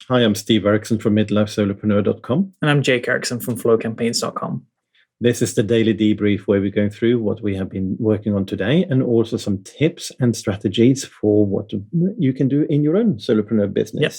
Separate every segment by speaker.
Speaker 1: Hi, I'm Steve Erickson from MidlifeSolopreneur.com.
Speaker 2: And I'm Jake Erickson from FlowCampaigns.com.
Speaker 1: This is the daily debrief where we're going through what we have been working on today and also some tips and strategies for what you can do in your own solopreneur business.
Speaker 2: Yep.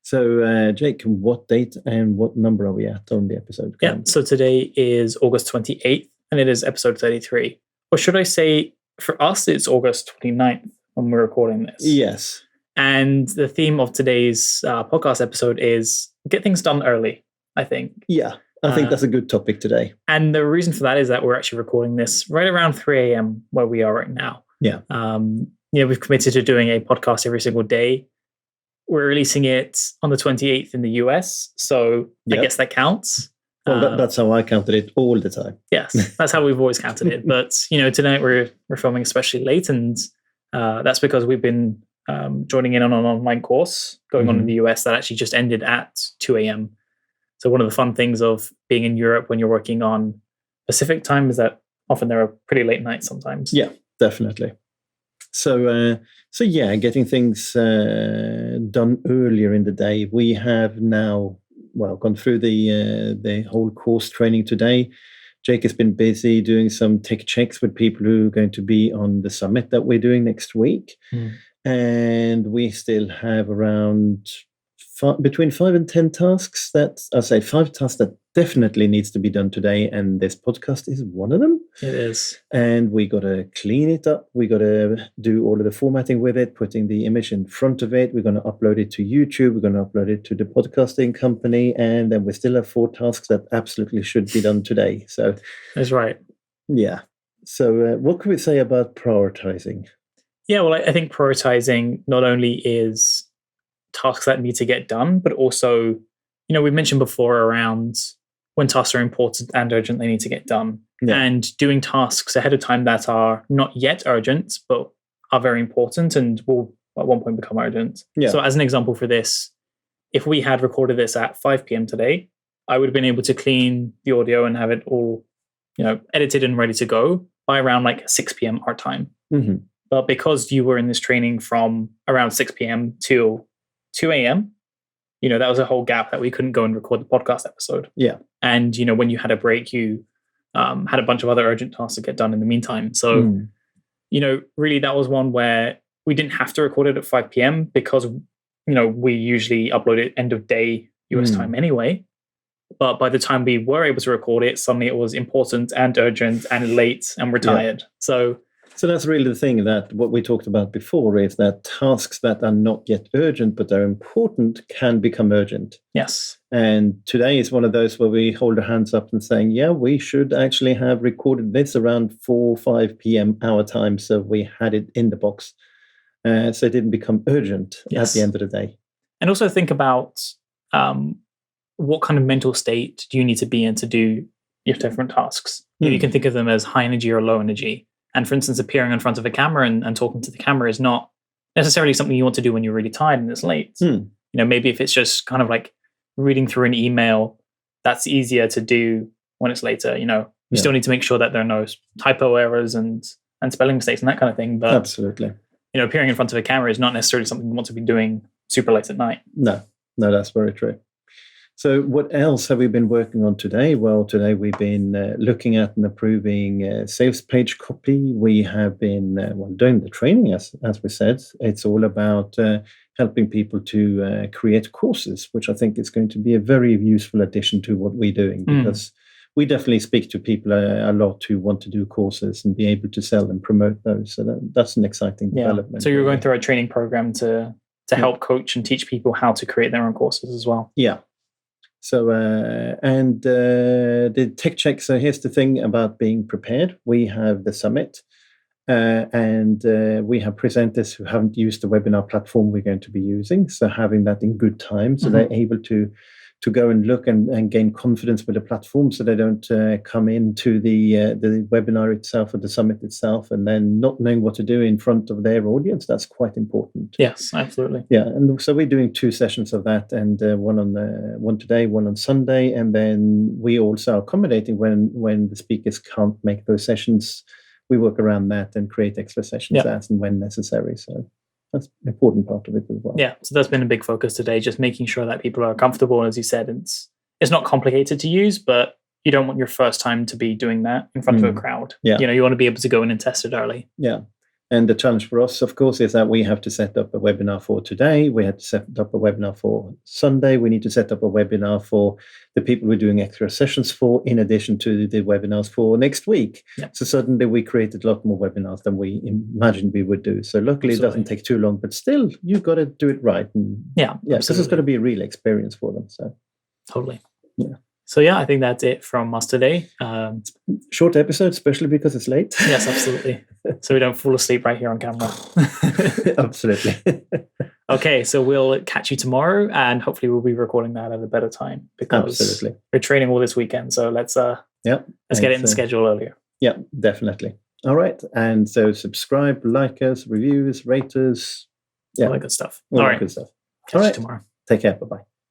Speaker 1: So, Jake, what date and what number are we at on the episode?
Speaker 2: Yeah, so today is August 28th and it is episode 33. Or should I say, for us, it's August 29th when we're recording this.
Speaker 1: Yes.
Speaker 2: And the theme of today's podcast episode is get things done early, I think.
Speaker 1: Yeah, I think that's a good topic today.
Speaker 2: And the reason for that is that we're actually recording this right around 3 a.m. where we are right now.
Speaker 1: Yeah.
Speaker 2: We've committed to doing a podcast every single day. We're releasing it on the 28th in the US, so I guess that counts.
Speaker 1: Well, that's how I counted it all the time.
Speaker 2: Yes, that's how we've always counted it. But, tonight we're filming especially late, and that's because we've been joining in on an online course going on in the US that actually just ended at 2 a.m. So one of the fun things of being in Europe when you're working on Pacific time is that often there are pretty late nights sometimes.
Speaker 1: Yeah, definitely. So getting things done earlier in the day. We have now, gone through the whole course training today. Jake has been busy doing some tech checks with people who are going to be on the summit that we're doing next week. And we still have around between 5 and 10 tasks that, I say 5 tasks that definitely needs to be done today. And this podcast is one of them.
Speaker 2: It is.
Speaker 1: And we got to clean it up. We got to do all of the formatting with it, putting the image in front of it. We're going to upload it to YouTube. We're going to upload it to the podcasting company. And then we still have 4 tasks that absolutely should be done today. So
Speaker 2: that's right.
Speaker 1: Yeah. So what can we say about prioritizing?
Speaker 2: Yeah, well, I think prioritizing not only is tasks that need to get done, but also, we mentioned before around when tasks are important and urgent, they need to get done. Yeah. And doing tasks ahead of time that are not yet urgent, but are very important and will at one point become urgent. Yeah. So as an example for this, if we had recorded this at 5 p.m. today, I would have been able to clean the audio and have it all, edited and ready to go by around 6 p.m. our time. Mm-hmm. But because you were in this training from around 6 p.m. till 2 a.m., that was a whole gap that we couldn't go and record the podcast episode.
Speaker 1: Yeah.
Speaker 2: And, when you had a break, you had a bunch of other urgent tasks to get done in the meantime. So, really that was one where we didn't have to record it at 5 p.m. because, we usually upload it end of day US time anyway. But by the time we were able to record it, suddenly it was important and urgent and late and we're tired.
Speaker 1: Yeah. So that's really the thing, that what we talked about before is that tasks that are not yet urgent but are important can become urgent.
Speaker 2: Yes.
Speaker 1: And today is one of those where we hold our hands up and saying, yeah, we should actually have recorded this around 4 or 5 p.m. our time, so we had it in the box. So it didn't become urgent at the end of the day.
Speaker 2: And also think about what kind of mental state do you need to be in to do your different tasks. You can think of them as high energy or low energy. And for instance, appearing in front of a camera and talking to the camera is not necessarily something you want to do when you're really tired and it's late. Maybe if it's just kind of like reading through an email, that's easier to do when it's later. You still need to make sure that there are no typo errors and spelling mistakes and that kind of thing. But
Speaker 1: absolutely,
Speaker 2: appearing in front of a camera is not necessarily something you want to be doing super late at night.
Speaker 1: No, that's very true. So what else have we been working on today? Well, today we've been looking at and approving sales page copy. We have been doing the training, as we said. It's all about helping people to create courses, which I think is going to be a very useful addition to what we're doing, because we definitely speak to people a lot who want to do courses and be able to sell and promote those. So that's an exciting development.
Speaker 2: So you're going through a training program to help coach and teach people how to create their own courses as well.
Speaker 1: Yeah. So, the tech check. So here's the thing about being prepared. We have the summit and we have presenters who haven't used the webinar platform we're going to be using. So having that in good time, so they're able to go and look and gain confidence with the platform, so they don't come into the webinar itself or the summit itself and then not knowing what to do in front of their audience. That's quite important.
Speaker 2: Yes, absolutely.
Speaker 1: Yeah, and so we're doing 2 sessions of that, and one today, one on Sunday, and then we also are accommodating when the speakers can't make those sessions. We work around that and create extra sessions as and when necessary. So That's an important part of it as well.
Speaker 2: Yeah, so that's been a big focus today, just making sure that people are comfortable. As you said, it's not complicated to use, but you don't want your first time to be doing that in front of a crowd.
Speaker 1: Yeah.
Speaker 2: You want to be able to go in and test it early.
Speaker 1: Yeah. And the challenge for us, of course, is that we have to set up a webinar for today. We had to set up a webinar for Sunday. We need to set up a webinar for the people we're doing extra sessions for, in addition to the webinars for next week.
Speaker 2: Yeah.
Speaker 1: So suddenly we created a lot more webinars than we imagined we would do. So luckily it doesn't take too long, but still you've got to do it right. And this is going to be a real experience for them. So
Speaker 2: totally.
Speaker 1: Yeah.
Speaker 2: So I think that's it from us today.
Speaker 1: Short episode, especially because it's late.
Speaker 2: Yes, absolutely. So we don't fall asleep right here on camera.
Speaker 1: Absolutely.
Speaker 2: Okay, so we'll catch you tomorrow, and hopefully we'll be recording that at a better time because we're training all this weekend. So let's get it in the schedule earlier.
Speaker 1: Yeah, definitely. All right, and so subscribe, like us, reviews, rate us,
Speaker 2: all that good stuff.
Speaker 1: All right, good stuff.
Speaker 2: Catch you tomorrow.
Speaker 1: Take care. Bye bye.